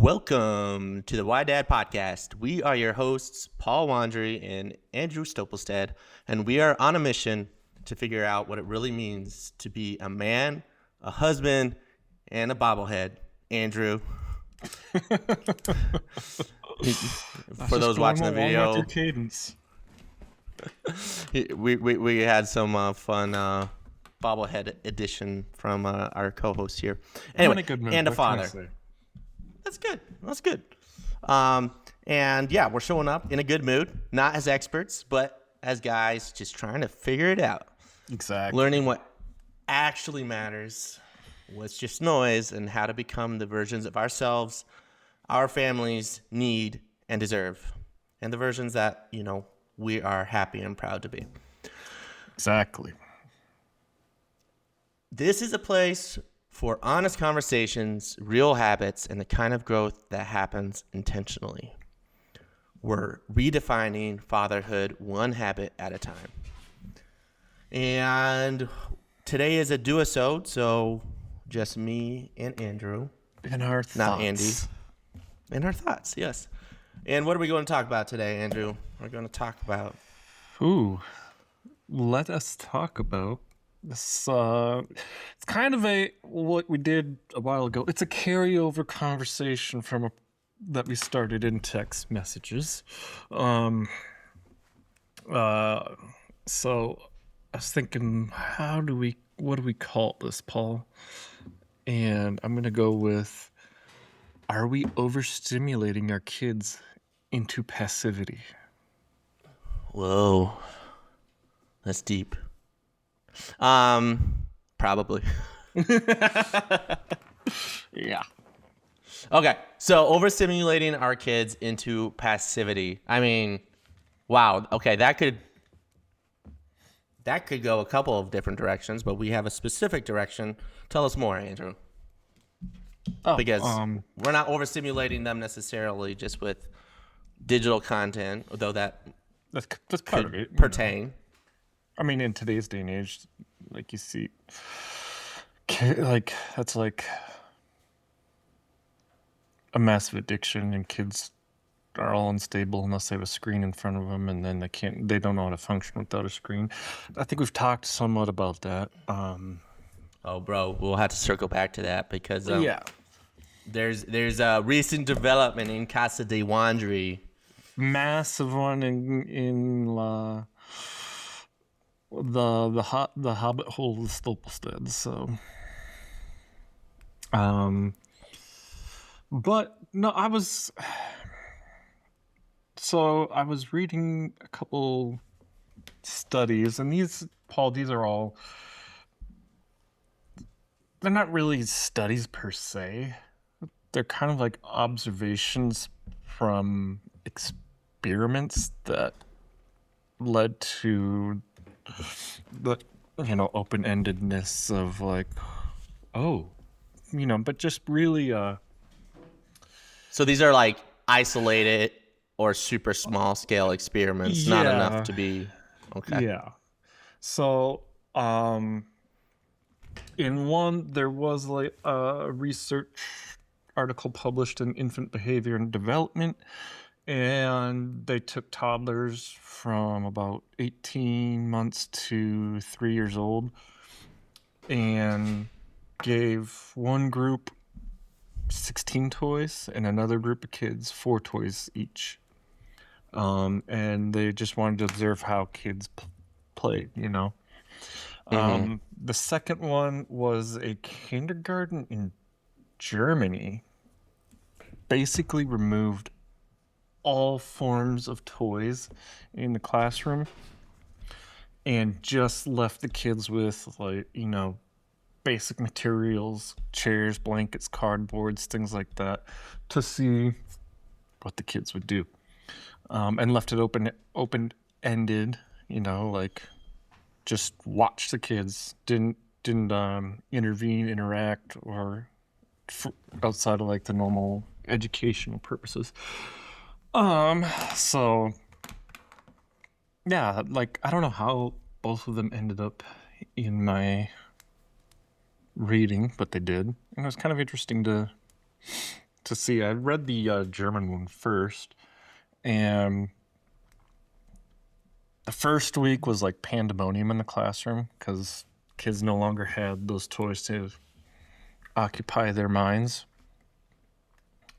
Welcome to the YDad Podcast. We are your hosts, Paul Wandry and Andrew Stopelstead, and we are on a mission to figure out what it really means to be a man, a husband, and a bobblehead. Andrew. For those watching the video, we had some fun bobblehead edition from our co-host here. Anyway, and a father. That's good. And yeah, we're showing up in a good mood, not as experts, but as guys just trying to figure it out. Exactly. Learning what actually matters, what's just noise, and how to become the versions of ourselves our families need and deserve, and the versions that, we are happy and proud to be. Exactly. This is a place for honest conversations, real habits, and the kind of growth that happens intentionally. We're redefining fatherhood one habit at a time. And today is a duosode, so just me and Andrew. And our thoughts. Not Andy. And our thoughts, yes. And what are we going to talk about today, Andrew? We're going to talk about... Let us talk about this. It's kind of what we did a while ago. It's a carryover conversation from that we started in text messages. So I was thinking, what do we call this, Paul? And I'm going to go with, are we overstimulating our kids into passivity? Whoa. That's deep. Probably. Yeah. Okay, so overstimulating our kids into passivity. I mean, wow. Okay, that could go a couple of different directions, but we have a specific direction. Tell us more, Andrew. Because we're not overstimulating them necessarily just with digital content, although that's part of it. Pertain. I mean, in today's day and age, like you see, that's like a massive addiction, and kids are all unstable unless they have a screen in front of them, and then they don't know how to function without a screen. I think we've talked somewhat about that. Oh, bro, we'll have to circle back to that because there's a recent development in Casa de Wandry. Massive one in the Hobbit hole of Stopelstead. But no, I was reading a couple studies, and these are all, they're not really studies per se. They're kind of like observations from experiments that led to the open-endedness of but just really so these are like isolated or super small scale experiments, not enough to be okay. Yeah. So in one there was like a research article published in Infant Behavior and Development, and they took toddlers from about 18 months to 3 years old and gave one group 16 toys and another group of kids 4 toys each. And they just wanted to observe how kids played, Mm-hmm. The second one was a kindergarten in Germany. Basically removed all forms of toys in the classroom and just left the kids with basic materials, chairs, blankets, cardboards, things like that, to see what the kids would do. And left it open-ended, just watch the kids, didn't intervene, interact, or outside of like the normal educational purposes. So yeah, I don't know how both of them ended up in my reading, but they did. And it was kind of interesting to to see. I read the German one first, and the first week was like pandemonium in the classroom because kids no longer had those toys to occupy their minds.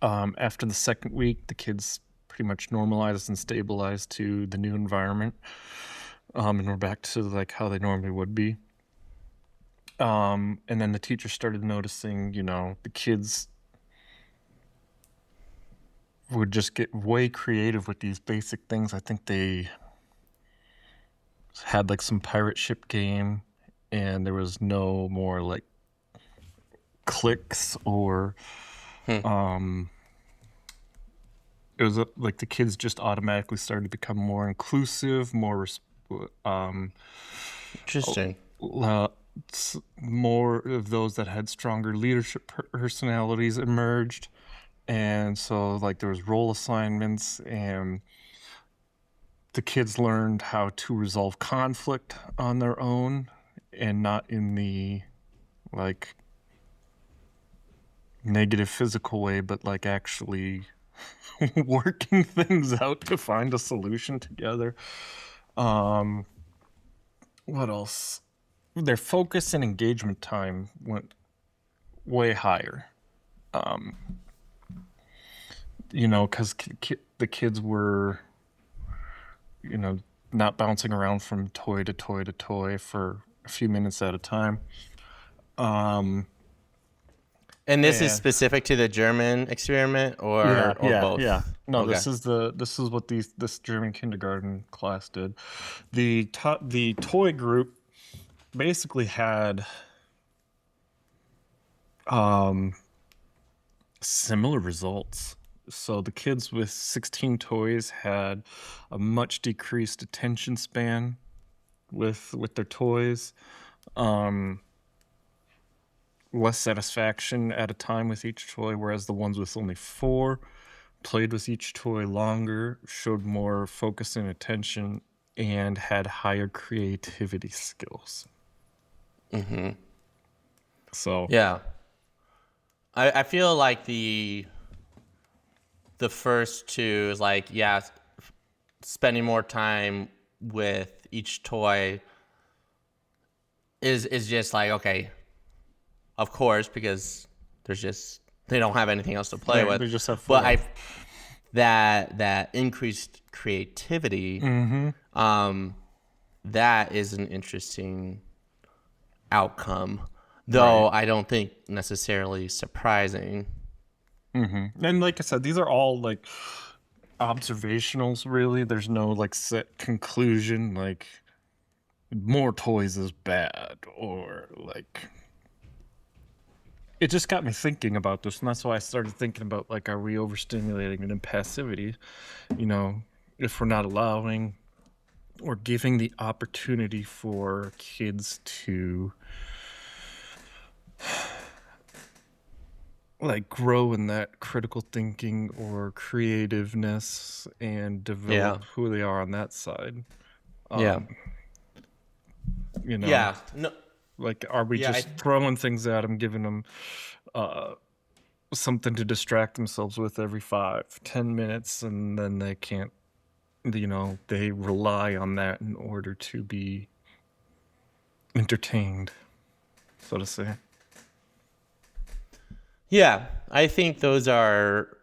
After the second week, the kids pretty much normalized and stabilized to the new environment, and we're back to like how they normally would be. And then the teacher started noticing, the kids would just get way creative with these basic things. I think they had like some pirate ship game, and there was no more like clicks or it was like the kids just automatically started to become more inclusive, more interesting. More of those that had stronger leadership personalities emerged, and so like there was role assignments, and the kids learned how to resolve conflict on their own and not in the like negative physical way, but like actually working things out to find a solution together. What else? Their focus and engagement time went way higher. Because the kids were, not bouncing around from toy to toy to toy for a few minutes at a time. And this is specific to the German experiment, or both? Yeah. No, okay. This is what this German kindergarten class did. The toy group basically had similar results. So the kids with 16 toys had a much decreased attention span with their toys. Less satisfaction at a time with each toy, whereas the ones with only 4 played with each toy longer, showed more focus and attention, and had higher creativity skills. Mm-hmm. So yeah, I feel like the first two is like, spending more time with each toy is just like, okay, of course, because they don't have anything else to play with. They just have fun. But that increased creativity, that is an interesting outcome, though I don't think necessarily surprising. Mm-hmm. And like I said, these are all like observationals, really. There's no like set conclusion, like more toys is bad, or like... It just got me thinking about this, and that's why I started thinking about, like, are we overstimulating and in passivity? If we're not allowing or giving the opportunity for kids to, like, grow in that critical thinking or creativeness and develop who they are on that side. No. Like, are we just throwing things at them, giving them something to distract themselves with every 5-10 minutes, and then they can't, they rely on that in order to be entertained, so to say. Yeah, I think those are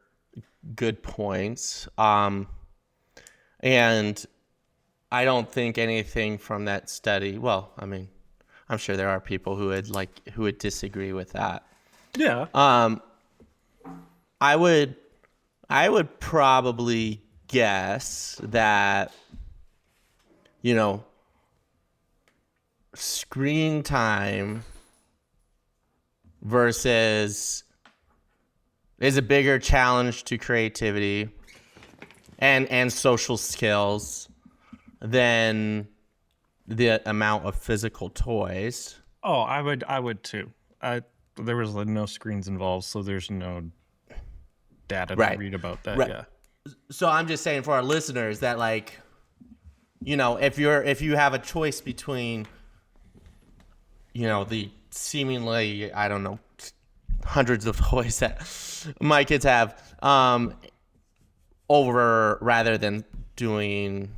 good points. And I don't think anything from that study, well, I mean, I'm sure there are people who would disagree with that. Yeah. I would probably guess that, screen time versus is a bigger challenge to creativity and social skills than the amount of physical toys. Oh, I would too. There was no screens involved, so there's no data to read about that. Right. Yeah. So I'm just saying for our listeners that, like, if you have a choice between, the seemingly, I don't know, hundreds of toys that my kids have, over rather than doing,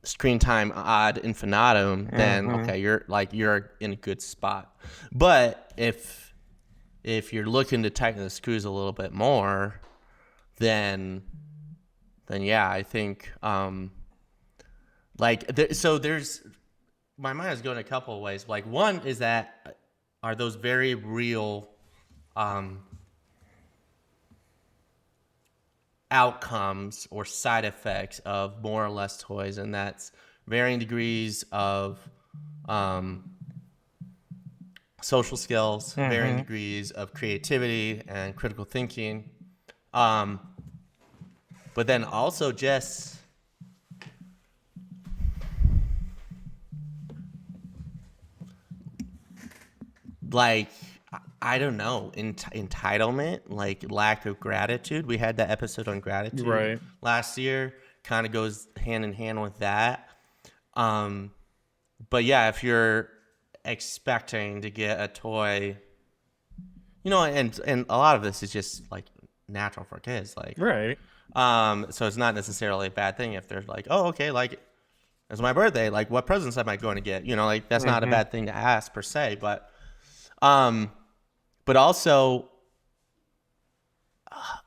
screen time ad infinitum, then okay, you're in a good spot. But if you're looking to tighten the screws a little bit more, then yeah, I think there's my mind is going a couple of ways. Like, one is that are those very real outcomes or side effects of more or less toys, and that's varying degrees of social skills, varying degrees of creativity and critical thinking, but then also just like, I don't know, entitlement, like lack of gratitude. We had that episode on gratitude last year. Kind of goes hand in hand with that. But yeah, if you're expecting to get a toy, and a lot of this is just like natural for kids, like so it's not necessarily a bad thing if they're like, oh, okay, like it's my birthday, like what presents am I going to get? Like that's not a bad thing to ask per se, but also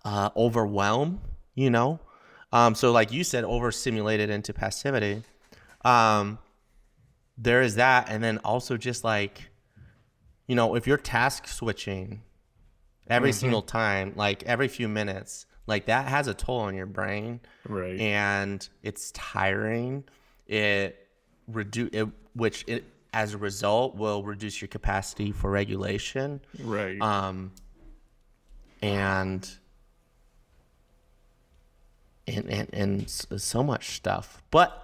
overwhelm, so like you said, overstimulated into passivity. There is that, and then also just like, if you're task switching every single time, like every few minutes, like that has a toll on your brain, and it's tiring. Which as a result will reduce your capacity for regulation, and so much stuff. But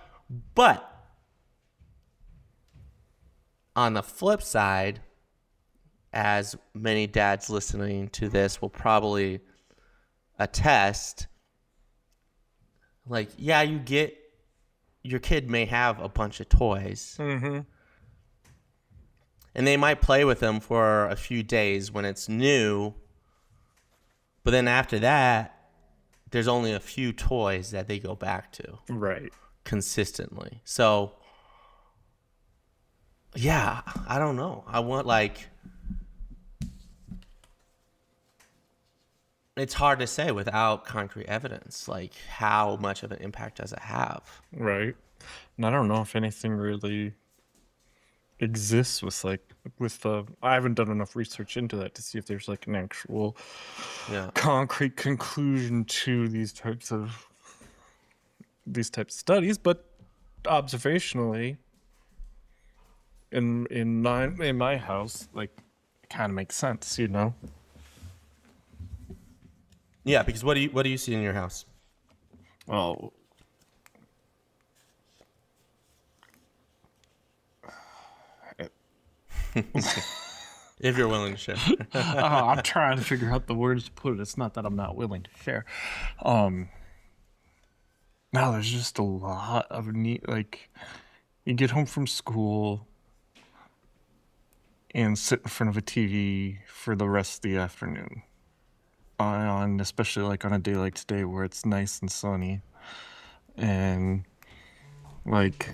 on the flip side, as many dads listening to this will probably attest, like, yeah, your kid may have a bunch of toys, and they might play with them for a few days when it's new, but then after that, there's only a few toys that they go back to consistently. So yeah, I don't know. I want, like, it's hard to say without concrete evidence, like how much of an impact does it have? And I don't know if anything really exists with I haven't done enough research into that to see if there's like an actual concrete conclusion to these types of studies, but observationally in my house, like, it kind of makes sense, Yeah, because what do you see in your house? Oh, if you're willing to share. I'm trying to figure out the words to put it. It's not that I'm not willing to share. Now there's just a lot of neat, like, you get home from school and sit in front of a TV for the rest of the afternoon. And especially like on a day like today where it's nice and sunny. And like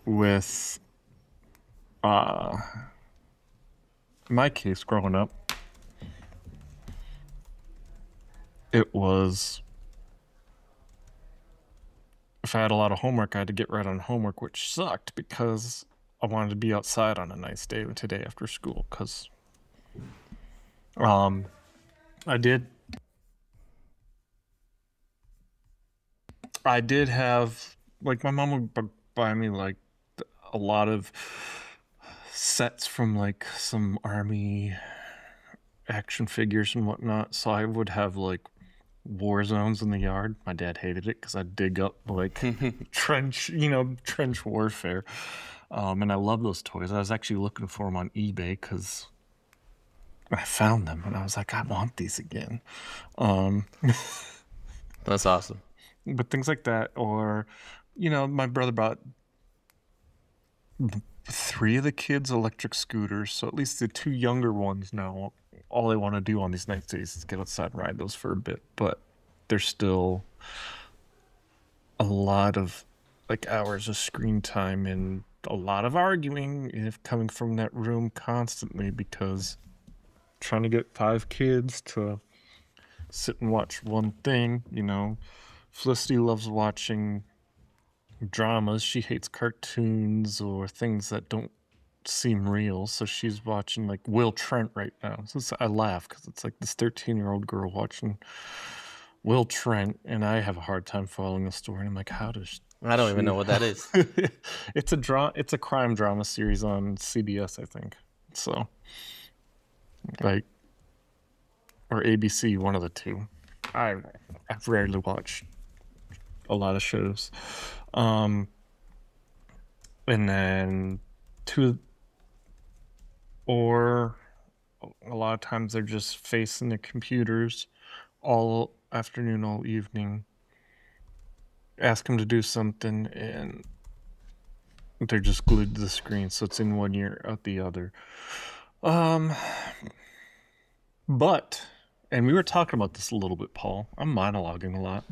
with my case growing up, it was, if I had a lot of homework, I had to get right on homework, which sucked because I wanted to be outside on a nice day today after school, because I did have, like, my mom would buy me like a lot of sets from like some army action figures and whatnot, so I would have like war zones in the yard. My dad hated it because I'd dig up like trench warfare. And I love those toys. I was actually looking for them on eBay because I found them and I was like, I want these again. That's awesome. But things like that, or, my brother bought 3 of the kids electric scooters, so at least the 2 younger ones now, all they want to do on these nice days is get outside and ride those for a bit. But there's still a lot of like hours of screen time and a lot of arguing if coming from that room constantly, because trying to get 5 kids to sit and watch one thing, Felicity loves watching dramas. She hates cartoons or things that don't seem real, so she's watching like Will Trent right now. So I laugh because it's like this 13-year-old girl watching Will Trent, and I have a hard time following the story. And I'm like, how does I don't even know what that is. It's a crime drama series on CBS, I think. So, like, or ABC, one of the two. I've rarely watched a lot of shows. And then or a lot of times they're just facing the computers all afternoon, all evening. Ask them to do something, and they're just glued to the screen, so it's in one ear, out the other. But, and we were talking about this a little bit, Paul. I'm monologuing a lot.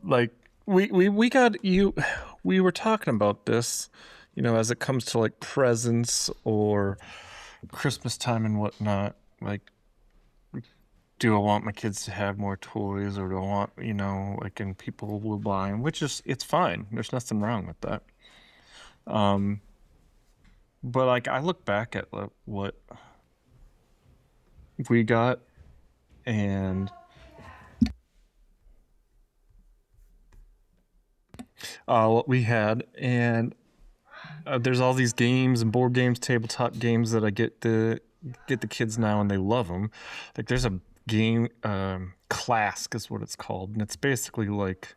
Like, we got you. We were talking about this, as it comes to like presents or Christmas time and whatnot. Like, do I want my kids to have more toys, or do I want, and people will buy them, which is, it's fine. There's nothing wrong with that. But like, I look back at what we got and what we had, and there's all these games and board games, tabletop games that I get the kids now, and they love them. Like, there's a game, Clask is what it's called, and it's basically like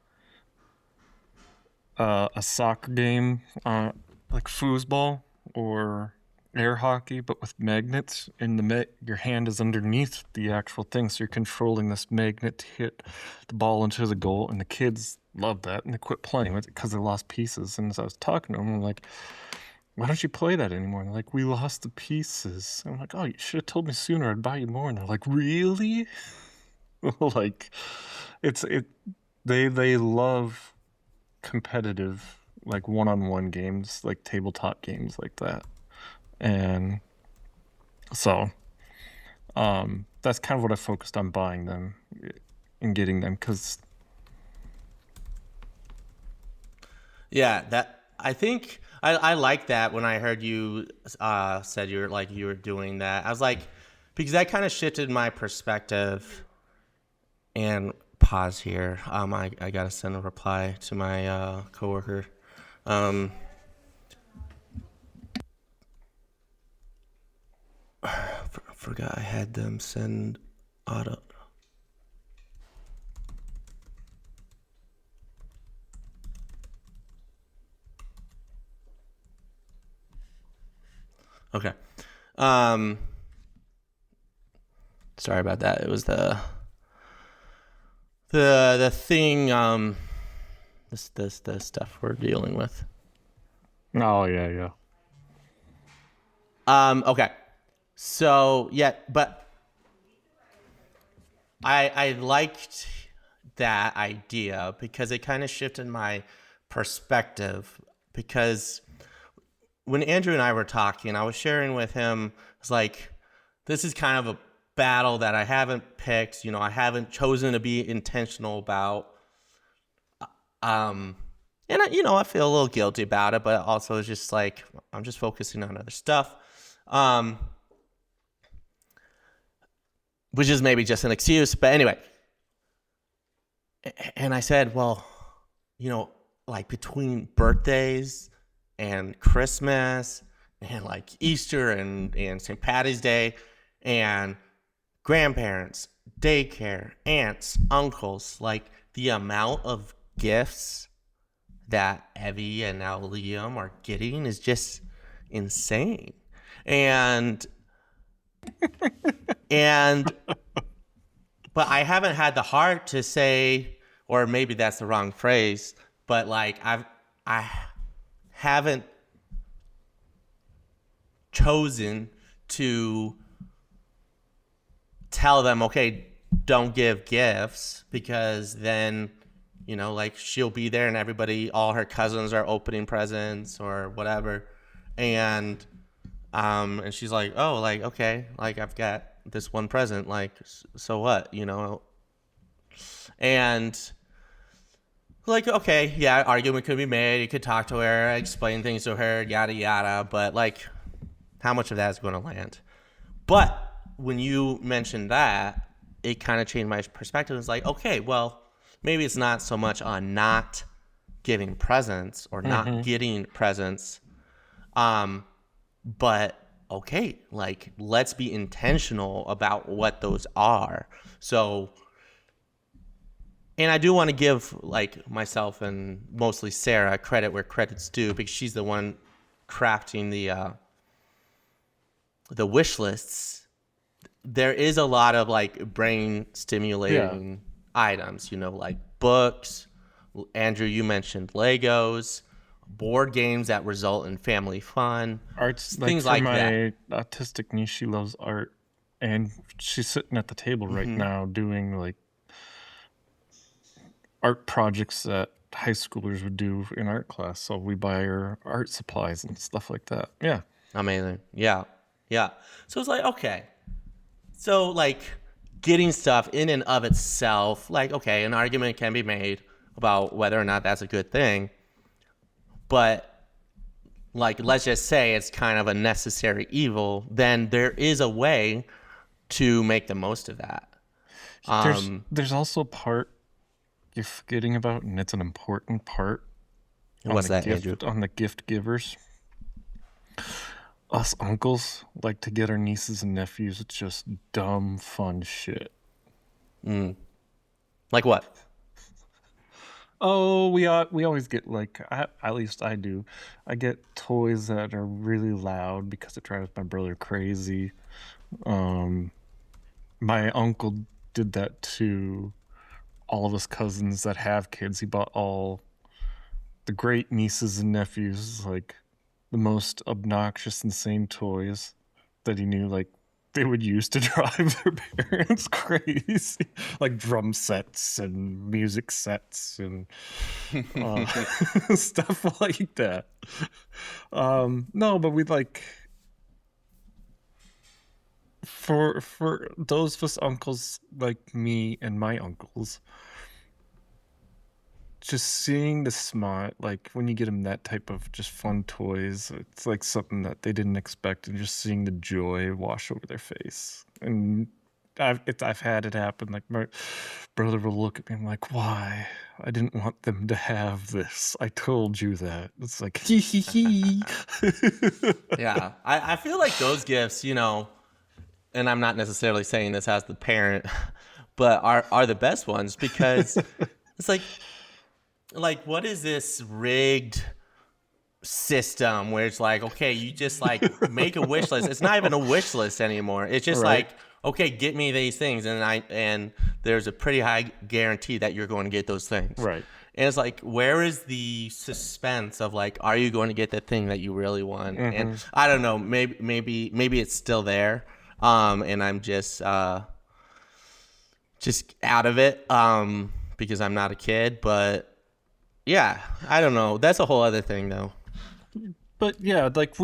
a soccer game, like foosball or air hockey, but with magnets, and your hand is underneath the actual thing, so you're controlling this magnet to hit the ball into the goal, and the kids love that, and they quit playing with it because they lost pieces. And as I was talking to them, I'm like, why don't you play that anymore? And they're like, we lost the pieces. I'm like, oh, you should have told me sooner, I'd buy you more. And they're like, really? Like, they love competitive, like, one-on-one games, like tabletop games like that. And so that's kind of what I focused on buying them and getting them, because I think I like that. When I heard you said you were doing that, I was like, because that kind of shifted my perspective. And pause here. I gotta send a reply to my coworker. Forgot I had them send auto. Okay. Sorry about that. It was the thing, the stuff we're dealing with. Oh, yeah. Okay. So, yeah, but I liked that idea because it kind of shifted my perspective, because when Andrew and I were talking, I was sharing with him, it's like, this is kind of a battle that I haven't picked, I haven't chosen to be intentional about. And I feel a little guilty about it, but also it's just like, I'm just focusing on other stuff. Which is maybe just an excuse, but anyway. And I said, well, like between birthdays and Christmas and like Easter and St. Patty's Day and grandparents, daycare, aunts, uncles, like the amount of gifts that Evie and now Liam are getting is just insane. And but I haven't had the heart to say, or maybe that's the wrong phrase, but like I haven't chosen to tell them, okay, don't give gifts, because then, like she'll be there and all her cousins are opening presents or whatever. And she's like, oh, like, okay, like I've got this one present, like, so what, and like, okay, yeah, argument could be made. You could talk to her, explain things to her, yada, yada. But like, how much of that is going to land? But when you mentioned that, it kind of changed my perspective. It's like, okay, well, maybe it's not so much on not giving presents or not getting presents. But okay, like, let's be intentional about what those are. So, and I do want to give like myself and mostly Sarah credit where credit's due, because she's the one crafting the wish lists. There is a lot of like brain stimulating items, like books. Andrew, you mentioned Legos, board games that result in family fun, arts, things like that. My autistic niece, she loves art, and she's sitting at the table right now doing like art projects that high schoolers would do in art class. So we buy her art supplies and stuff like that. Yeah. Amazing. Yeah. So it's like, okay. So like getting stuff in and of itself, like, okay, an argument can be made about whether or not that's a good thing. But like, let's just say it's kind of a necessary evil, then there is a way to make the most of that. There's also a part you're forgetting about, and it's an important part. What's that, Andrew? On the gift givers. Us uncles like to get our nieces and nephews just dumb, fun shit. Like what? Oh, we always get like, at least I do. I get toys that are really loud because it drives my brother crazy. My uncle did that to all of his cousins that have kids. He bought all the great nieces and nephews like the most obnoxious, insane toys that he knew like they would use to drive their parents crazy, like drum sets and music sets and stuff like that. No, but we like for those of us uncles like me and my uncles, just seeing the smile, like when you get them that type of just fun toys, it's like something that they didn't expect, and just seeing the joy wash over their face. And I've had it happen. Like my brother will look at me, I'm like, why? I didn't want them to have this. I told you that. It's like, hee hee hee. Yeah, I feel like those gifts, and I'm not necessarily saying this as the parent, but are the best ones, because it's like, what is this rigged system where it's like, okay, you just like make a wish list. It's not even a wish list anymore. It's just right. Like, okay, get me these things, and there's a pretty high guarantee that you're going to get those things. Right. And it's like, where is the suspense of like, are you going to get the thing that you really want? And I don't know, maybe it's still there, and I'm just out of it, because I'm not a kid, but. Yeah, I don't know. That's a whole other thing, though. But yeah, like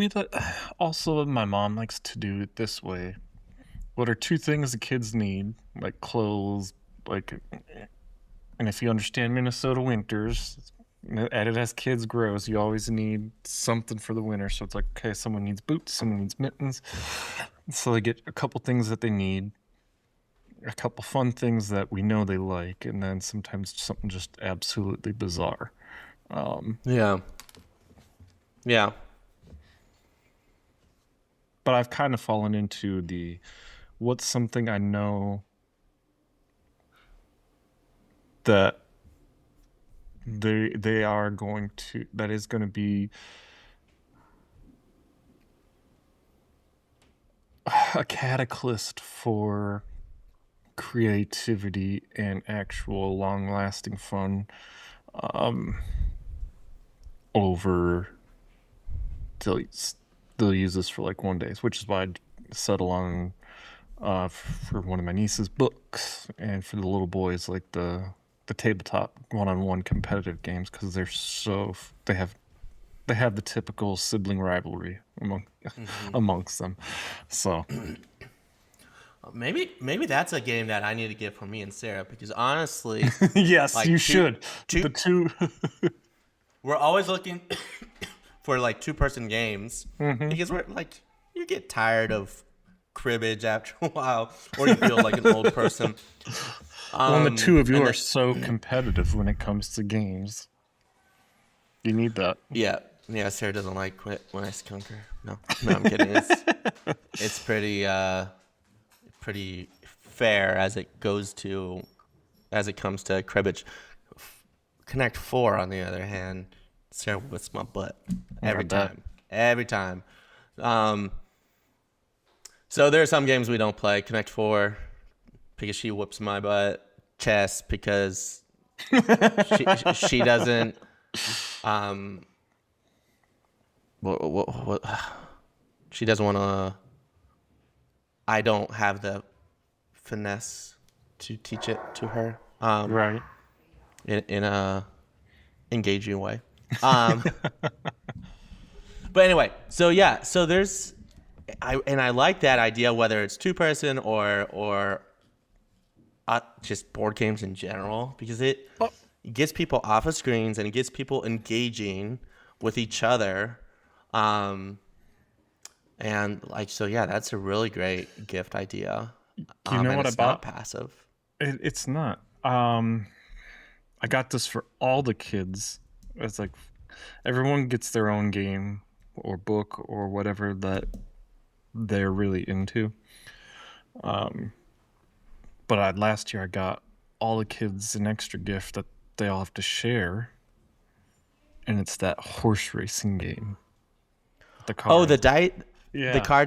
also my mom likes to do it this way. What are two things the kids need? Like clothes, like, and if you understand Minnesota winters, and it as kids grows, you always need something for the winter. So it's like, okay, someone needs boots, someone needs mittens. So they get a couple things that they need, a couple fun things that we know they like, and then sometimes something just absolutely bizarre. Yeah. But I've kind of fallen into what's something I know that they are going to, that is going to be a catalyst for creativity and actual long-lasting fun over they'll use this for like one day, which is why I settle on for one of my niece's books, and for the little boys like the tabletop one-on-one competitive games, because they have the typical sibling rivalry amongst them. So maybe that's a game that I need to get for me and Sarah, because honestly, yes, like you should. We're always looking for like 2-person games, because we're like, you get tired of cribbage after a while, or you feel like an old person. When the two of you are so competitive when it comes to games, you need that. Yeah, Sarah doesn't like quit when I skunk her. No, I'm kidding. It's pretty fair as it comes to cribbage. Connect 4, on the other hand, Sarah whips my butt every time. So there are some games we don't play. Connect 4, because she whoops my butt. Chess, because she doesn't. What? She doesn't want to. I don't have the finesse to teach it to her. Right. In a engaging way. But anyway, so there's, I like that idea, whether it's 2-person or just board games in general, because it gets people off of screens and it gets people engaging with each other. And like, so yeah, that's a really great gift idea. You know what it's not passive. It's not. I got this for all the kids. It's like everyone gets their own game or book or whatever that they're really into. But last year I got all the kids an extra gift that they all have to share, and it's that horse racing game. The cards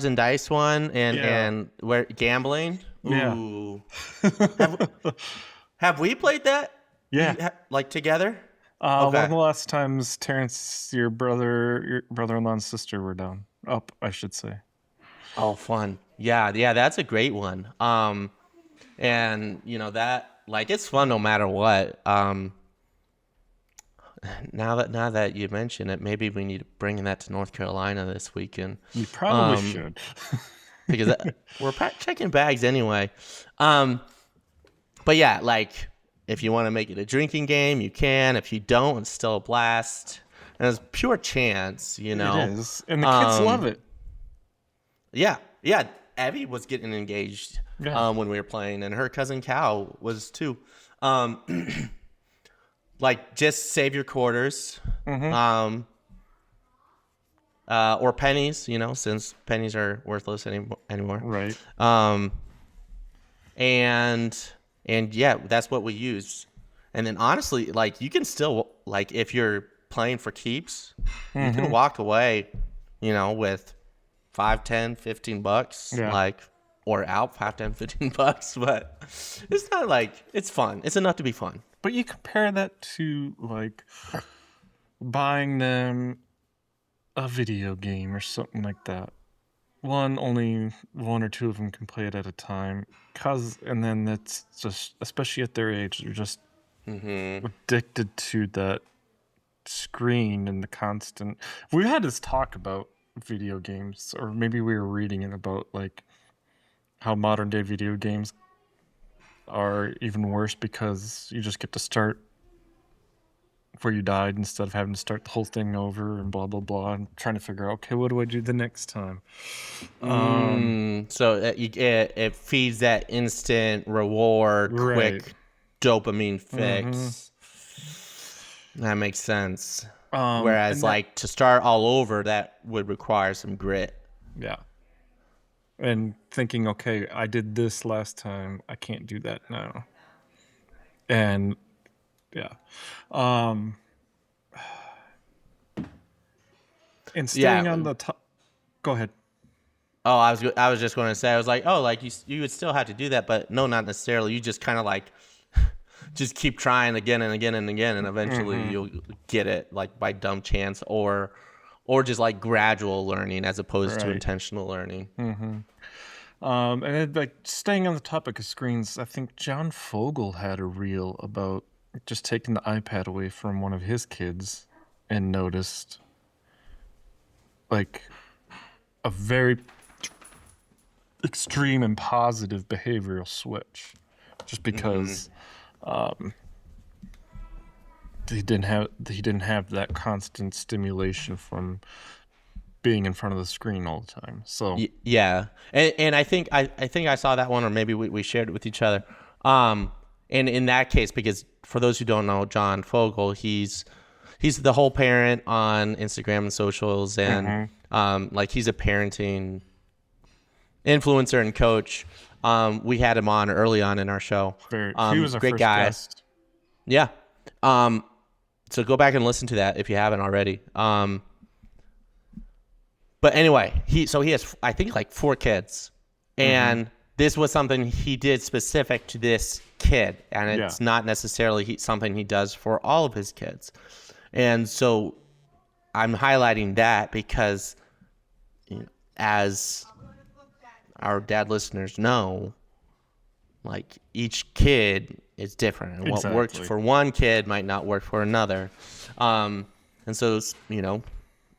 and dice one, and where gambling. Ooh. Yeah. Have we played that? Yeah. Like together? Okay. One of the last times Terrence, your brother-in-law and sister were down. Up, I should say. Oh, fun. Yeah, that's a great one. And that, like, it's fun no matter what. Now that you mention it, maybe we need to bring that to North Carolina this weekend. You probably should. Because we're checking bags anyway. But yeah, like, if you want to make it a drinking game, you can. If you don't, it's still a blast. And it's pure chance, It is. And the kids love it. Yeah. Abby was getting engaged when we were playing, and her cousin Cal was too. Like, just save your quarters. Or pennies, since pennies are worthless anymore. Right. And yeah, that's what we use. And then honestly, like, you can still, like, if you're playing for keeps, you can walk away, with $5, $10, $15, like, or out $5, $10, $15, but it's not like, it's fun. It's enough to be fun. But you compare that to, like, buying them a video game or something like that. Only one or two of them can play it at a time. And then that's just, especially at their age, they're just addicted to that screen and the constant. We had this talk about video games, or maybe we were reading it about, like, how modern day video games are even worse because you just get to start where you died instead of having to start the whole thing over and blah blah blah and trying to figure out, okay, what do I do the next time? So it feeds that instant reward, quick dopamine fix. That makes sense. Whereas, like, to start all over, that would require some grit. Yeah. And thinking, okay, I did this last time, I can't do that now. And yeah. And staying on the top. Go ahead. Oh, I was just going to say, I was like, oh, like you would still have to do that, but no, not necessarily. You just kind of like just keep trying again and again and again, and eventually you'll get it, like by dumb chance or just like gradual learning as opposed to intentional learning. And then, like, staying on the topic of screens, I think John Fogel had a reel about just taking the iPad away from one of his kids and noticed like a very extreme and positive behavioral switch, just because he didn't have that constant stimulation from being in front of the screen all the time. So yeah, and I think I saw that one, or maybe we shared it with each other. And in that case, because for those who don't know, John Fogel, he's the whole parent on Instagram and socials, and like he's a parenting influencer and coach. We had him on early on in our show. He was a great first guy. guest. Yeah. So go back and listen to that if you haven't already. But anyway, he has, I think, like 4 kids, and this was something he did specific to this kid, and it's not necessarily something he does for all of his kids. And so I'm highlighting that because, as our dad listeners know, like each kid is different, and what works for one kid might not work for another. And so,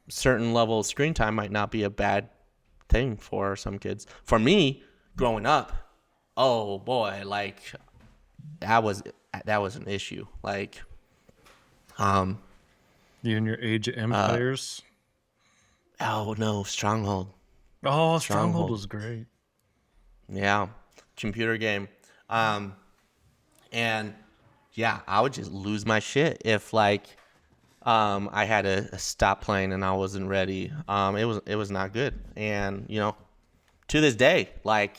certain level of screen time might not be a bad thing for some kids. For me, growing up, oh boy, like that was an issue. Like, you and your Age of Empires. Oh no, Stronghold. Oh, Stronghold was great. Yeah, computer game. And yeah, I would just lose my shit if like I had to stop playing and I wasn't ready. It was not good. And to this day, like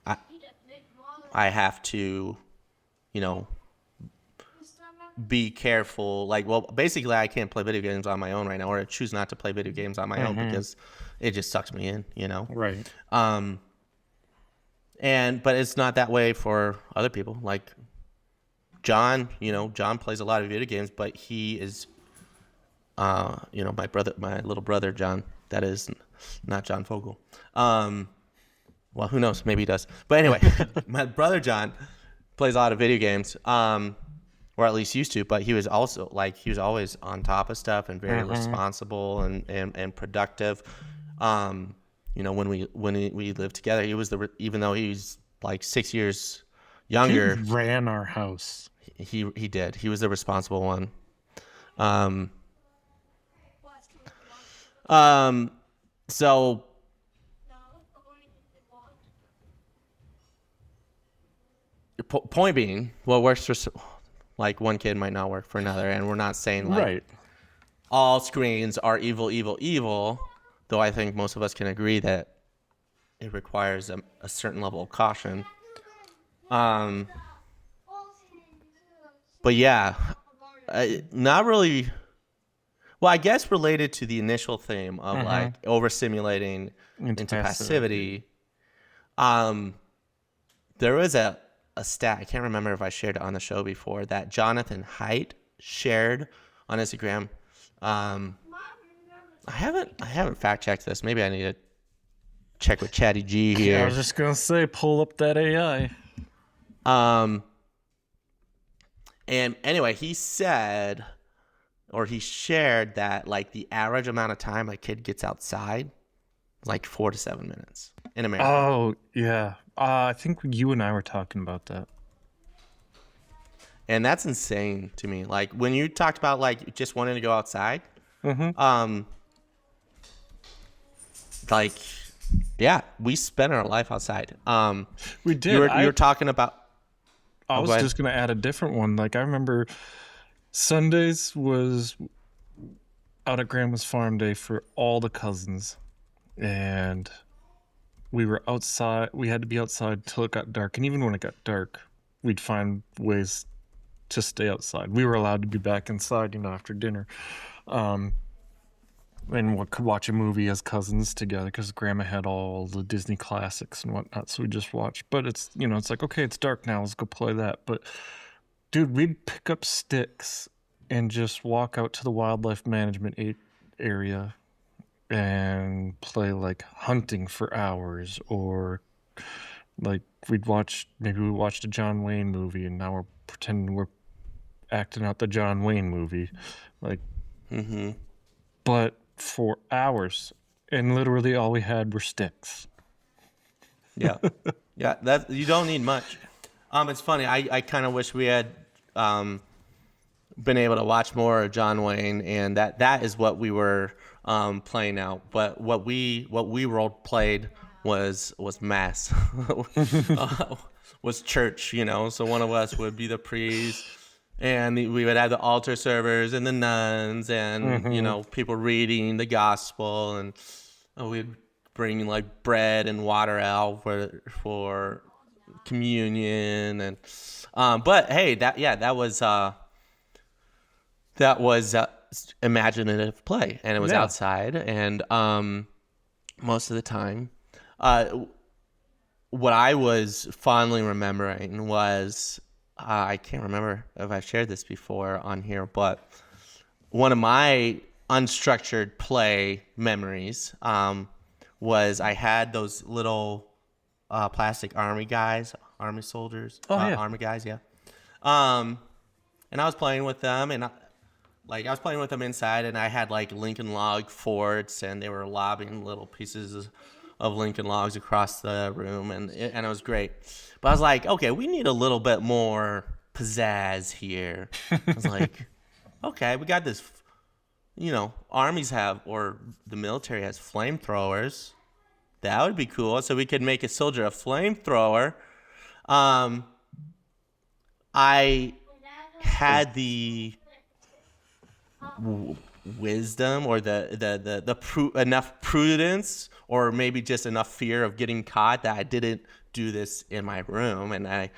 I have to, be careful. Like, well, basically I can't play video games on my own right now, or I choose not to play video games on my own because it just sucks me in, Right. But it's not that way for other people. Like John, John plays a lot of video games, but he is, my little brother, John, that is not John Fogel. Well, who knows? Maybe he does. But anyway, my brother, John, plays a lot of video games, or at least used to, but he was also he was always on top of stuff and very responsible and productive. When we lived together, he was even though he's like 6 years younger. He ran our house. He did. He was the responsible one. So point being, what works for like one kid might not work for another, and we're not saying like all screens are evil, though I think most of us can agree that it requires a certain level of caution. But yeah, not really. Well, I guess related to the initial theme of like overstimulating into passivity. There was a stat, I can't remember if I shared it on the show before, that Jonathan Haidt shared on Instagram. I haven't fact checked this. Maybe I need to check with Chatty G here. I was just gonna say, pull up that AI. And anyway, he said, or he shared that like the average amount of time a kid gets outside is like 4 to 7 minutes in America. Oh yeah, I think you and I were talking about that. And that's insane to me. Like when you talked about like just wanting to go outside, like yeah, we spent our life outside. We did. You were talking about. I was just gonna add a different one. Like I remember Sundays was out at Grandma's farm day for all the cousins, and we were outside. We had to be outside till it got dark, and even when it got dark, we'd find ways to stay outside. We were allowed to be back inside, after dinner. and we could watch a movie as cousins together because Grandma had all the Disney classics and whatnot. So we just watched. But it's, it's like, okay, it's dark now. Let's go play that. But dude, we'd pick up sticks and just walk out to the wildlife management area and play like hunting for hours, or like we watched a John Wayne movie and now we're pretending we're acting out the John Wayne movie, like, but for hours, and literally all we had were sticks. Yeah, that you don't need much. It's funny. I kind of wish we had been able to watch more of John Wayne, and that is what we were playing out. But what we role played was mass, was church. So one of us would be the priest, and we would have the altar servers and the nuns, and people reading the gospel, and we'd bring like bread and water out for communion, and but hey, that was imaginative play, and it was outside, and most of the time, what I was fondly remembering was, I can't remember if I've shared this before on here, but one of my unstructured play memories was I had those little plastic army soldiers, army guys, yeah. And I was playing with them, and I was playing with them inside, and I had like Lincoln log forts, and they were lobbing little pieces of Lincoln logs across the room, and it was great. But I was like, okay, we need a little bit more pizzazz here. I was like, okay, we got this, armies have, or the military has flamethrowers. That would be cool. So we could make a soldier a flamethrower. I had the wisdom, or enough prudence, or maybe just enough fear of getting caught, that I didn't do this in my room, and I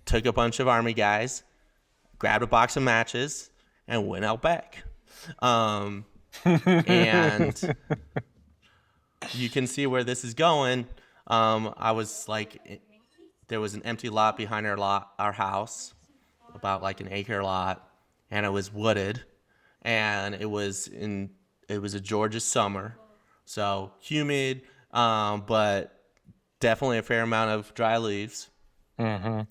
took a bunch of army guys, grabbed a box of matches, and went out back. And you can see where this is going. I was like, there was an empty lot behind our house, about like an acre lot, and it was wooded, and it was a Georgia summer, so humid, but definitely a fair amount of dry leaves. And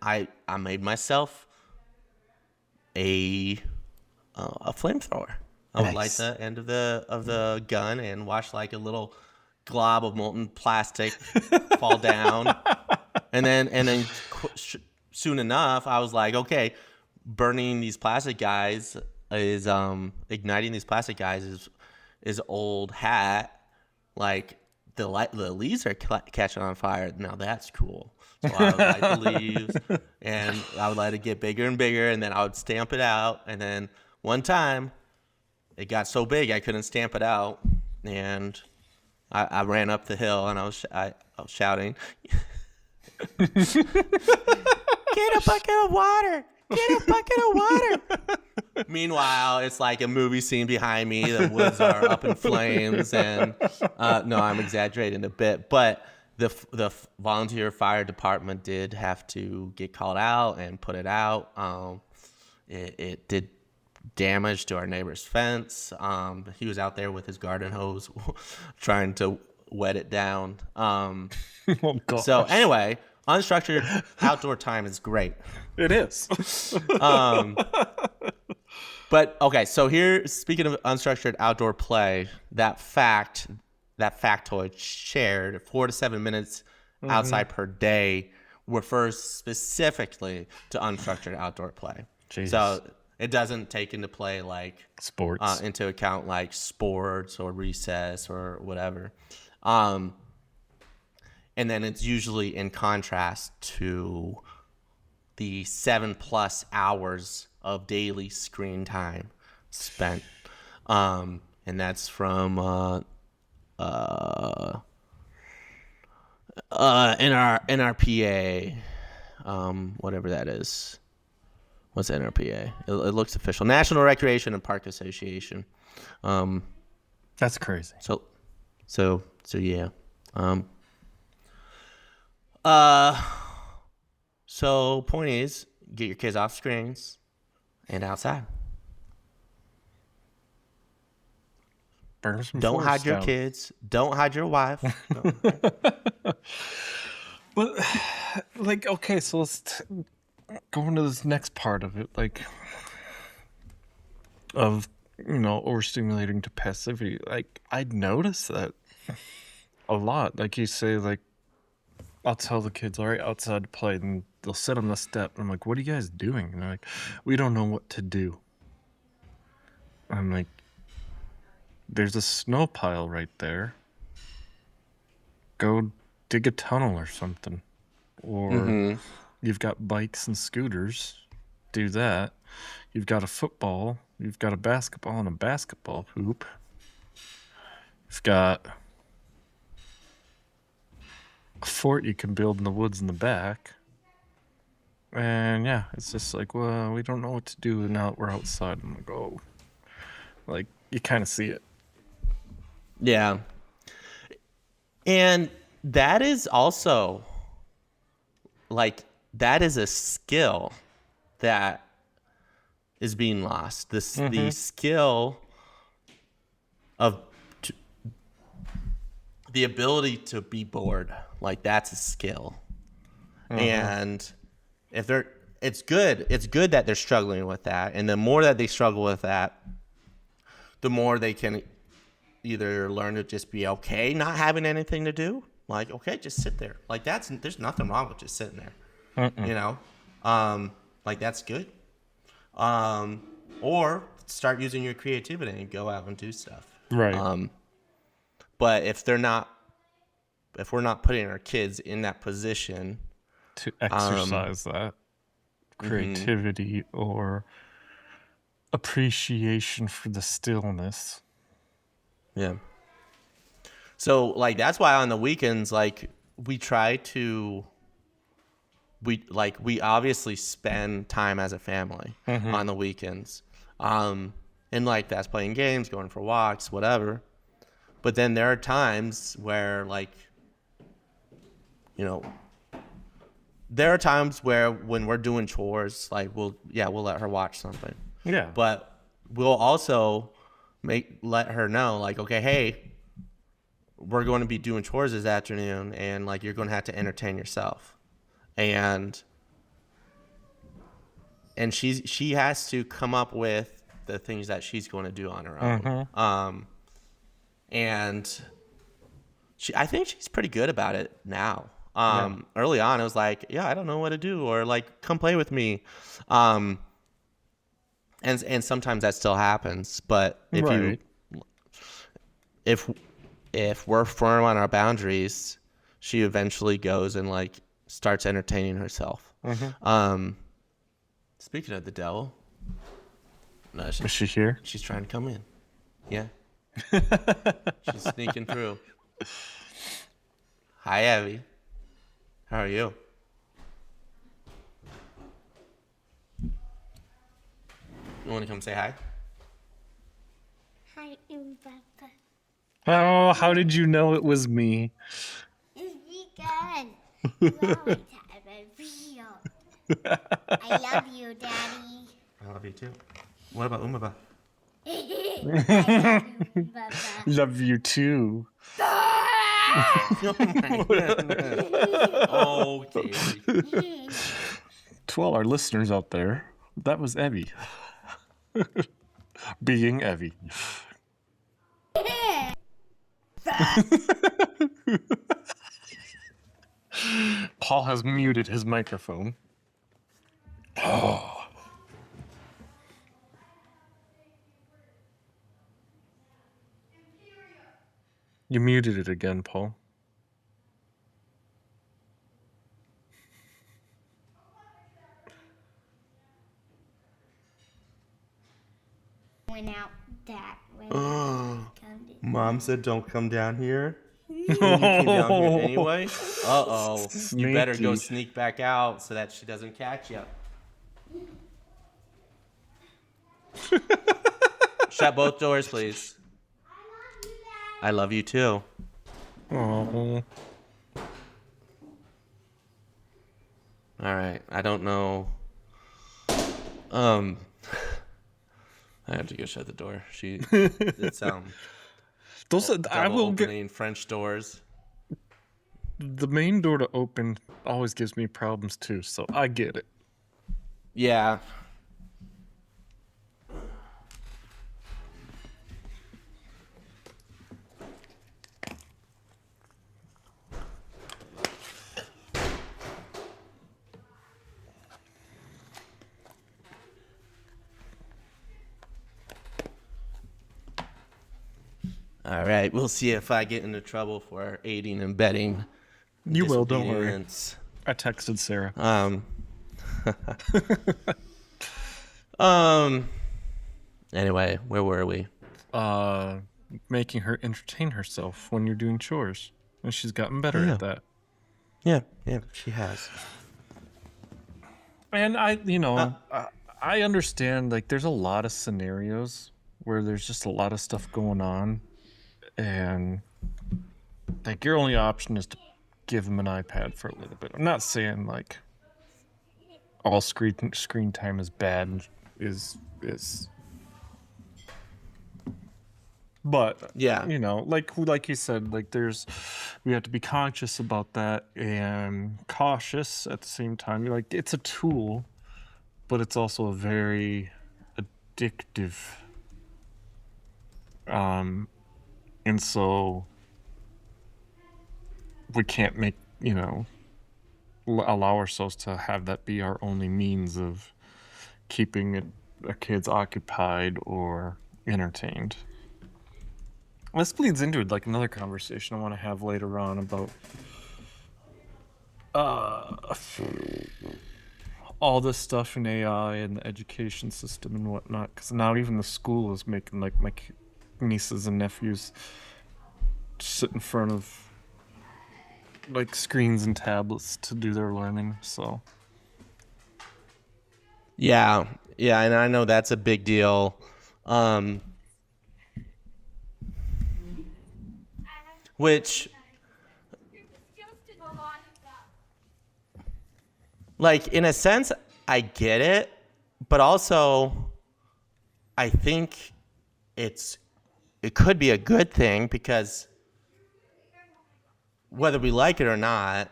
I made myself a flamethrower. I would light the end of the gun and watch like a little glob of molten plastic fall down, and then soon enough, I was like, okay, burning these plastic guys is igniting these plastic guys is old hat. Like the leaves are catching on fire. Now that's cool. So I would light the leaves, and I would let it get bigger and bigger, and then I would stamp it out. And then one time, it got so big I couldn't stamp it out, and I ran up the hill, and I was shouting, "Get a bucket of water! Get a bucket of water!" Meanwhile, it's like a movie scene behind me. The woods are up in flames, and no, I'm exaggerating a bit, but the volunteer fire department did have to get called out and put it out. It did damage to our neighbor's fence. He was out there with his garden hose trying to wet it down. Oh, so anyway, unstructured outdoor time is great. It is. But okay, so here, speaking of unstructured outdoor play, that factoid shared, 4 to 7 minutes outside per day, refers specifically to unstructured outdoor play. Jesus. So it doesn't take into play like sports, into account like sports or recess or whatever. And then it's usually in contrast to the 7+ hours of daily screen time spent. And that's from NRPA, whatever that is. What's NRPA? It looks official. National Recreation and Park Association. That's crazy. So yeah. So point is, get your kids off screens and outside. Burn some Don't hide your down. kids. Don't hide your wife. But, like, okay, so let's go into this next part of it, like, of, overstimulating to passivity. Like, I'd noticed that a lot. Like, you say, like, I'll tell the kids, all right, outside to play, and they'll sit on the step. And I'm like, what are you guys doing? And they're like, we don't know what to do. I'm like, there's a snow pile right there. Go dig a tunnel or something. Or you've got bikes and scooters. Do that. You've got a football. You've got a basketball and a basketball hoop. You've got a fort you can build in the woods in the back. And yeah, it's just like, well, we don't know what to do now that we're outside. I'm like, oh. Like, you kind of see it. Yeah. And that is also, like, that is a skill that is being lost. The skill of the ability to be bored. Like, that's a skill. And if it's good that they're struggling with that. And the more that they struggle with that, the more they can either learn to just be okay not having anything to do. Like, okay, just sit there. Like, there's nothing wrong with just sitting there. Like, that's good. Or start using your creativity and go out and do stuff. Right. But if we're not putting our kids in that position to exercise that creativity or appreciation for the stillness. Yeah. So, like, that's why on the weekends, like, we obviously spend time as a family on the weekends. And, like, that's playing games, going for walks, whatever. But then there are times where, like, there are times where when we're doing chores, like, we'll let her watch something. Yeah. But we'll also let her know, like, okay, hey, we're going to be doing chores this afternoon, and, like, you're going to have to entertain yourself. And she has to come up with the things that she's going to do on her own. And I think she's pretty good about it now. Early on, it was like, yeah, I don't know what to do, or, like, come play with me. And sometimes that still happens. But if we're firm on our boundaries, she eventually goes and, like, starts entertaining herself. Speaking of the devil, is she here? She's trying to come in. Yeah. She's sneaking through. Hi, Abby. How are you? You want to come say hi? Hi, Papa. Oh, how did you know it was me? It's vegan. You always have a real. I love you, Daddy. I love you too. What about Umaba? I love you, Papa. Love you too. Oh my goodness. Okay. To all our listeners out there, that was Evie. Being Evie. Paul has muted his microphone. Oh. You muted it again, Paul. Went out that way. Mom said don't come down here. You came down here anyway? Uh-oh. You better go sneak back out so that she doesn't catch you. Shut both doors, please. I love you too. Oh. All right. I don't know. I have to go shut the door. It's Those are, I will opening French doors. The main door to open always gives me problems too, so I get it. Yeah. All right, we'll see if I get into trouble for aiding and abetting. You will, don't worry. I texted Sarah. Anyway, where were we? Making her entertain herself when you're doing chores, and she's gotten better at that. Yeah, she has. And I understand. Like, there's a lot of scenarios where there's just a lot of stuff going on. And like your only option is to give them an iPad for a little bit. I'm not saying like all screen time is bad, but yeah, like you said, like we have to be conscious about that and cautious at the same time. Like, it's a tool, but it's also a very addictive. And so we can't allow ourselves to have that be our only means of keeping our kids occupied or entertained. This bleeds into like another conversation I want to have later on about all this stuff in AI and the education system and whatnot. Because now even the school is making like my nieces and nephews sit in front of like screens and tablets to do their learning. So yeah, and I know that's a big deal. Which, like, in a sense, I get it, but also I think it could be a good thing, because whether we like it or not,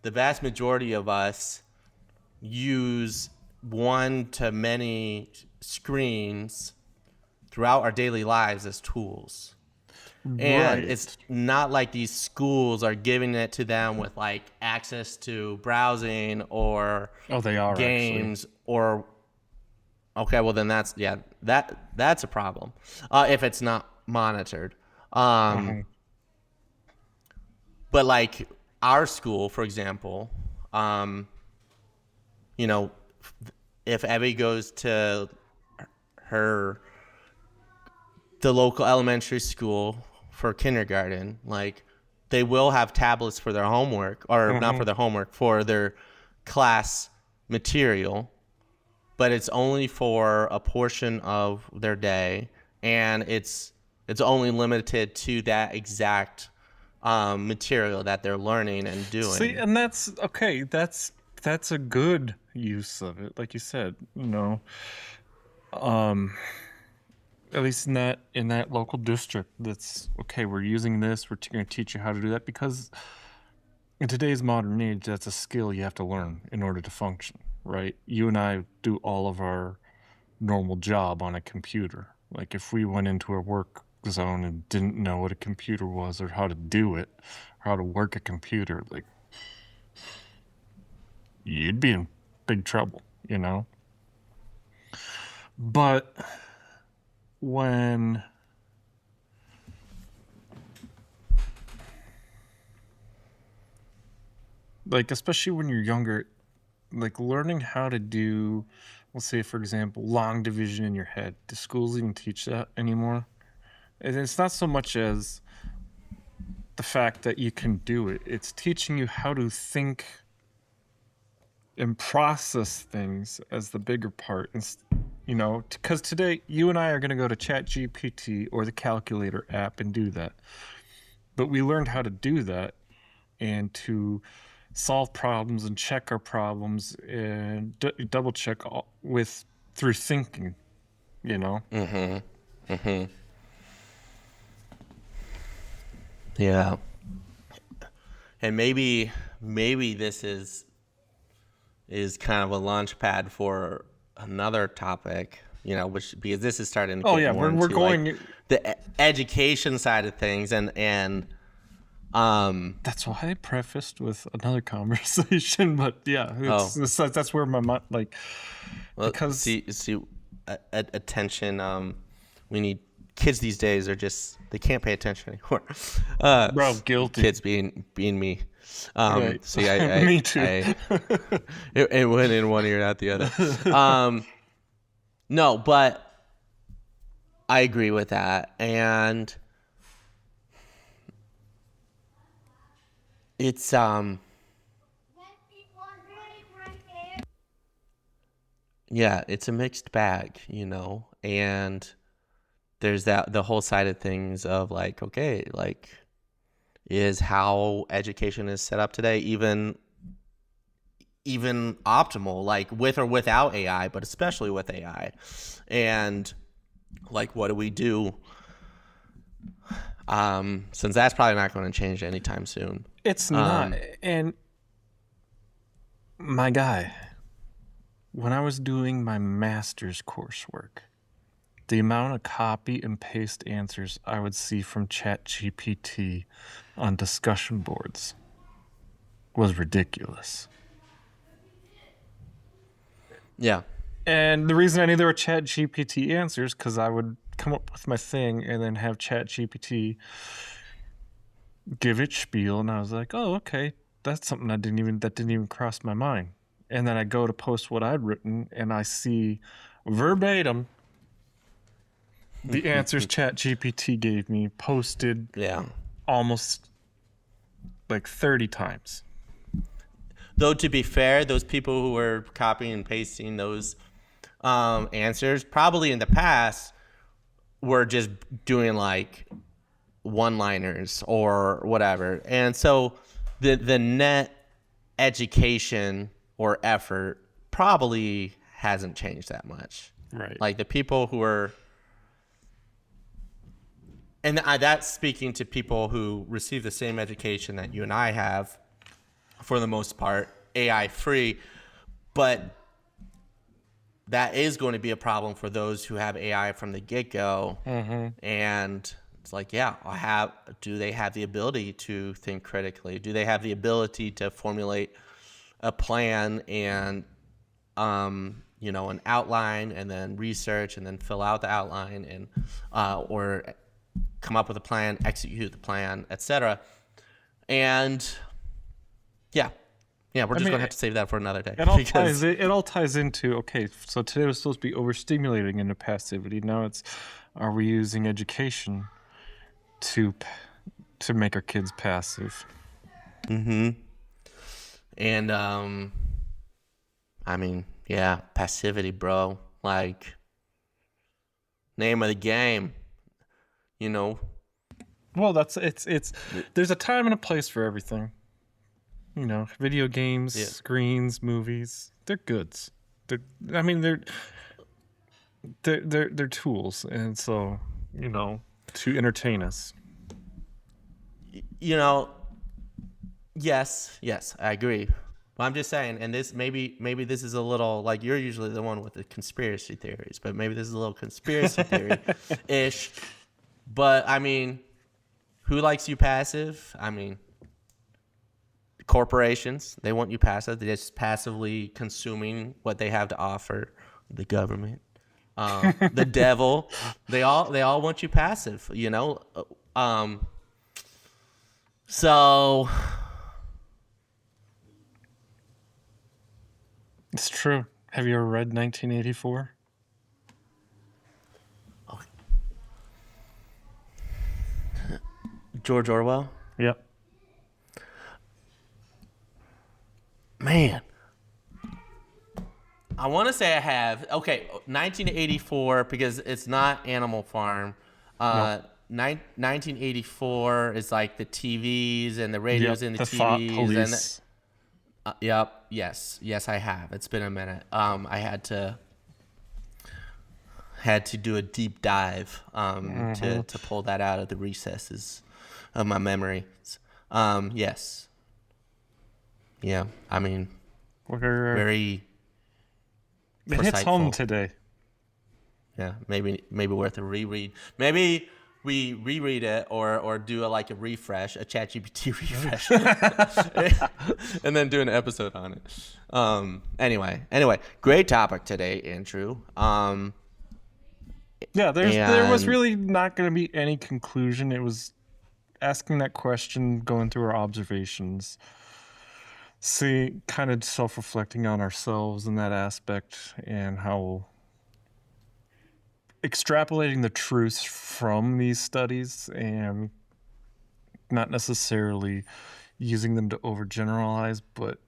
the vast majority of us use one to many screens throughout our daily lives as tools. And it's not like these schools are giving it to them with like access to browsing or games actually. Or okay, well then that's a problem if it's not monitored. But like our school, for example, if Abby goes to the local elementary school for kindergarten, like they will have tablets for their homework, or not for their homework, for their class material, but it's only for a portion of their day, and it's only limited to that exact material that they're learning and doing. See, and that's okay. That's a good use of it, like you said. At least in that local district, that's okay. We're using this. We're going to teach you how to do that, because in today's modern age, that's a skill you have to learn in order to function, right? You and I do all of our normal job on a computer. Like, if we went into a work zone and didn't know what a computer was or how to do it, or how to work a computer, like, you'd be in big trouble, But when like, especially when you're younger, like learning how to do, let's say, for example, long division in your head, do schools even teach that anymore? And it's not so much as the fact that you can do it, it's teaching you how to think and process things as the bigger part. You know, because today you and I are going to go to ChatGPT or the calculator app and do that. But we learned how to do that and to solve problems and check our problems and double check through thinking, you know? Mm-hmm. Mm-hmm. Yeah. And maybe this is kind of a launch pad for another topic, you know, because this is starting to get more into, we're going like, the education side of things, and that's why I prefaced with another conversation, but yeah, that's where my mind, like, because see attention. We need kids these days are just, they can't pay attention anymore. Bro, guilty. Kids being me. Right. See, I me too. It went in one ear, not the other. No, but I agree with that, and it's yeah, it's a mixed bag, you know, and there's the whole side of things of like, okay, like, is how education is set up today even optimal, like with or without AI, but especially with AI, and like, what do we do? Since that's probably not going to change anytime soon. It's not. And my guy, when I was doing my master's coursework, the amount of copy and paste answers I would see from ChatGPT on discussion boards was ridiculous. Yeah. And the reason I knew there were ChatGPT answers, because I would come up with my thing and then have ChatGPT give it spiel, and I was like, oh, okay, that's something that didn't even cross my mind. And then I go to post what I'd written, and I see verbatim the answers ChatGPT gave me posted almost like 30 times. Though, to be fair, those people who were copying and pasting those answers probably in the past were just doing like one-liners or whatever. And so the net education or effort probably hasn't changed that much. Right. Like the people who are, and that's speaking to people who receive the same education that you and I have, for the most part, AI free, but that is going to be a problem for those who have AI from the get-go. Mm-hmm. And it's like, do they have the ability to think critically? Do they have the ability to formulate a plan and, you know, an outline, and then research, and then fill out the outline, and or come up with a plan, execute the plan, etc. And we're just going to have to save that for another day. It all ties into, okay, so today was supposed to be overstimulating into passivity. Now are we using education to make our kids passive? Mm-hmm. And, I mean, passivity, bro. Like, name of the game, you know? Well, there's a time and a place for everything. You know, video games, screens, movies, they're goods. They're tools, and so, you know, to entertain us. You know, yes, I agree. But I'm just saying, and this maybe this is a little, like, you're usually the one with the conspiracy theories, but maybe this is a little conspiracy theory-ish. But, I mean, who likes you passive? I mean, corporations, they want you passive. They're just passively consuming what they have to offer. The government, the devil, they all want you passive, you know? So it's true. Have you ever read 1984? George Orwell? Yep. Man, I want to say I have. Okay, 1984 because it's not Animal Farm. Nope. 1984 is like the TVs and the radios in the TVs. Thought Police. And yep. Yes, I have. It's been a minute. I had to do a deep dive to pull that out of the recesses of my memories. Yes. Yeah. I mean, very. It hits home today. Yeah, maybe worth a reread. Maybe we reread it or do a refresh, a ChatGPT refresh, and then do an episode on it. Anyway, great topic today, Andrew. Yeah, there was really not going to be any conclusion. It was asking that question, going through our observations, kind of self-reflecting on ourselves in that aspect, and how extrapolating the truths from these studies and not necessarily using them to overgeneralize, but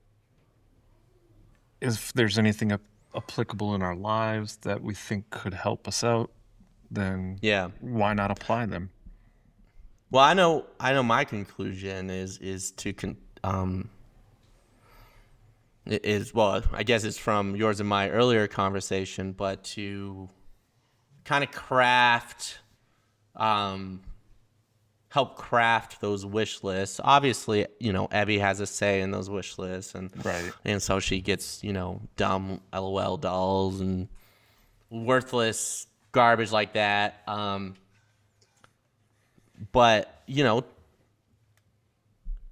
if there's anything applicable in our lives that we think could help us out, then why not apply them? Well, I know my conclusion is I guess it's from yours and my earlier conversation, but to kind of help craft those wish lists. Obviously, Evie has a say in those wish lists, and so she gets, dumb LOL dolls and worthless garbage like that. But,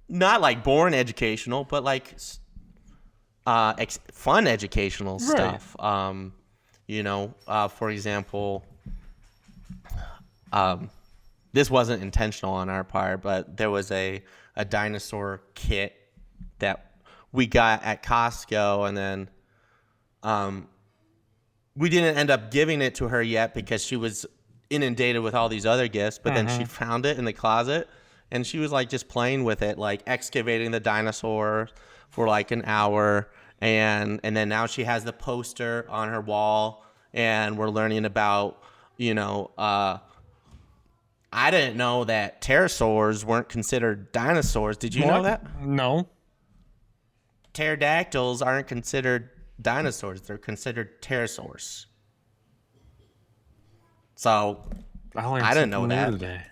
not like boring educational, but like fun educational stuff. For example, this wasn't intentional on our part, but there was a dinosaur kit that we got at Costco, and then we didn't end up giving it to her yet because she was inundated with all these other gifts, but then she found it in the closet, and she was just playing with it, excavating the dinosaur for an hour, and then now she has the poster on her wall, and we're learning about I didn't know that pterosaurs weren't considered dinosaurs. Did you know that? No. Pterodactyls aren't considered dinosaurs. They're considered pterosaurs. So I didn't know that. Today.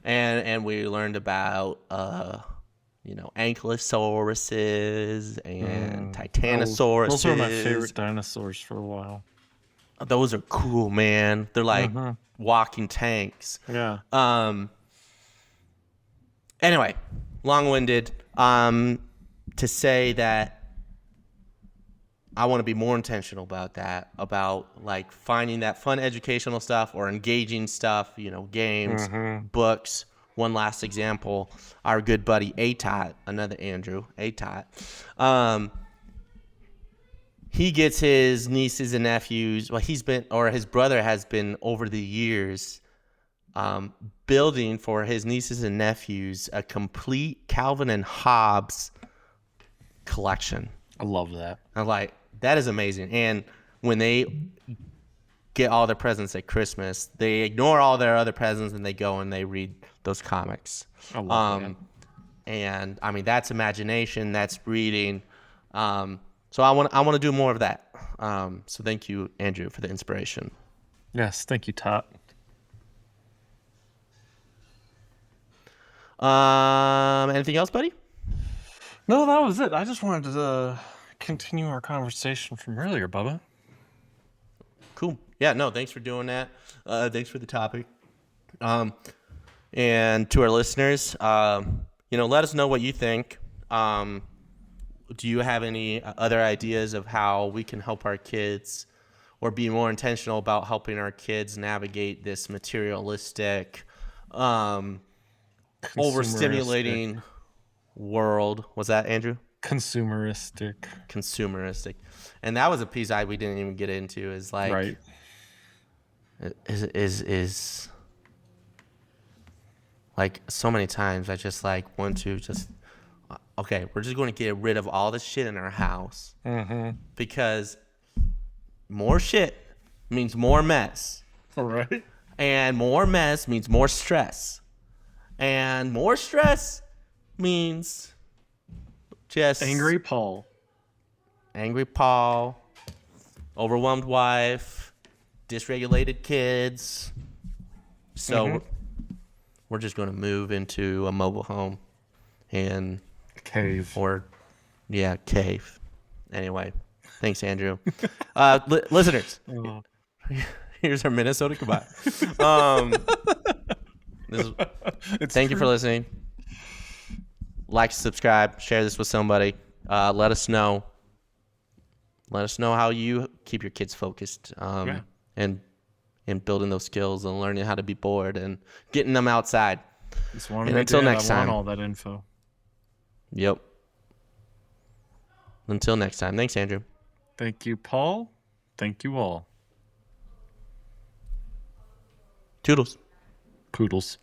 And we learned about ankylosauruses and titanosauruses. Those were my favorite dinosaurs for a while. Those are cool, man. They're like walking tanks. Yeah. Anyway, long-winded. To say that I want to be more intentional about that, about finding that fun educational stuff or engaging stuff, games, books. One last example, our good buddy Atot, another Andrew, Atot. He gets his nieces and nephews. Well, his brother has been over the years building for his nieces and nephews a complete Calvin and Hobbes collection. I love that. I'm like, that is amazing. And when they get all their presents at Christmas, they ignore all their other presents and they go and they read those comics. I love that. And I mean, that's imagination, that's reading. So I want to do more of that. So thank you, Andrew, for the inspiration. Yes, thank you, Tot. Anything else, buddy? No, that was it. I just wanted to continue our conversation from earlier, Bubba. Cool. Yeah, no, thanks for doing that. Thanks for the topic. And to our listeners, let us know what you think. Do you have any other ideas of how we can help our kids or be more intentional about helping our kids navigate this materialistic, overstimulating world? Was that, Andrew? Consumeristic. And that was a piece we didn't even get into, is right. is so many times I just want to just, okay, we're just going to get rid of all this shit in our house because more shit means more mess. All right. And more mess means more stress. And more stress means just Angry Paul, overwhelmed wife, dysregulated kids. So we're just going to move into a mobile home and cave. Cave. Anyway, thanks, Andrew. Listeners, here's our Minnesota goodbye. Thank you for listening. Like, subscribe, share this with somebody. Let us know. Let us know how you keep your kids focused and building those skills and learning how to be bored and getting them outside. And until next time. I want all that info. Yep. Until next time. Thanks, Andrew. Thank you, Paul. Thank you all. Toodles. Poodles.